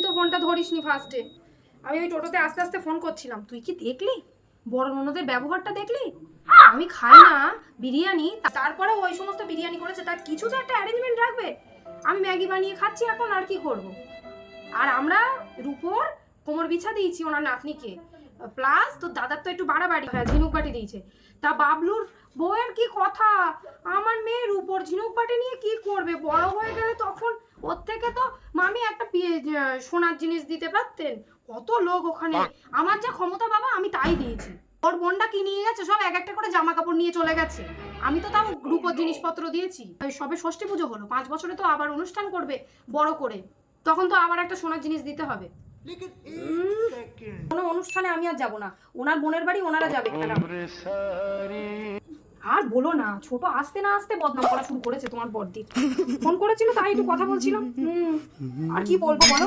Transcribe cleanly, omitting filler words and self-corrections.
তো ফোনটা ধরিসনি ফার্স্টে। আমি ওই টোটোতে আস্তে আস্তে ফোন করছিলাম। তুই কি দেখলি বড় ননদের ব্যবহারটা দেখলি? আমি খাই না বিরিয়ানি, তারপরে ওই সমস্ত বিরিয়ানি করেছে, তার কিছু তো একটা অ্যারেঞ্জমেন্ট রাখবে। আমি ম্যাগি বানিয়ে খাচ্ছি এখন, আর কি করব। আর আমরা রূপোর কোমর বিছা দিয়েছি ওনার নাতনিকে, প্লাস তোর দাদার তো একটু বাড়াবাড়ি, ঝিনুক বাটি দিয়েছে। তা বাবলুর বউয়ের কি কথা, আমার মেয়ের উপর ঝিনুক বাটি নিয়ে কি করবে, বড় হয়ে গেলে তখন ওর থেকে তো মামি একটা সোনার জিনিস দিতে পারতেন। কত লোক ওখানে, আমার যা ক্ষমতা বাবা আমি তাই দিয়েছি। ওর বোনটা কি নিয়ে গেছে, সব এক একটা করে জামা কাপড় নিয়ে চলে গেছে, আমি তো তাও রূপোর জিনিসপত্র দিয়েছি। সবে ষষ্ঠী পুজো হলো, 5 বছরে তো আবার অনুষ্ঠান করবে বড় করে, তখন তো আবার একটা সোনার জিনিস দিতে হবে। কোনো অনুষ্ঠানে আমি আর যাবো না, ওনার বোনের বাড়ি ওনারা যাবে। আর বলো না, ছোট আসতে না আসতে বদনাম করা শুরু করেছে তোমার বড়দি। ফোন করেছিল তাই একটু কথা বলছিলাম। আর কি বলবো বলো।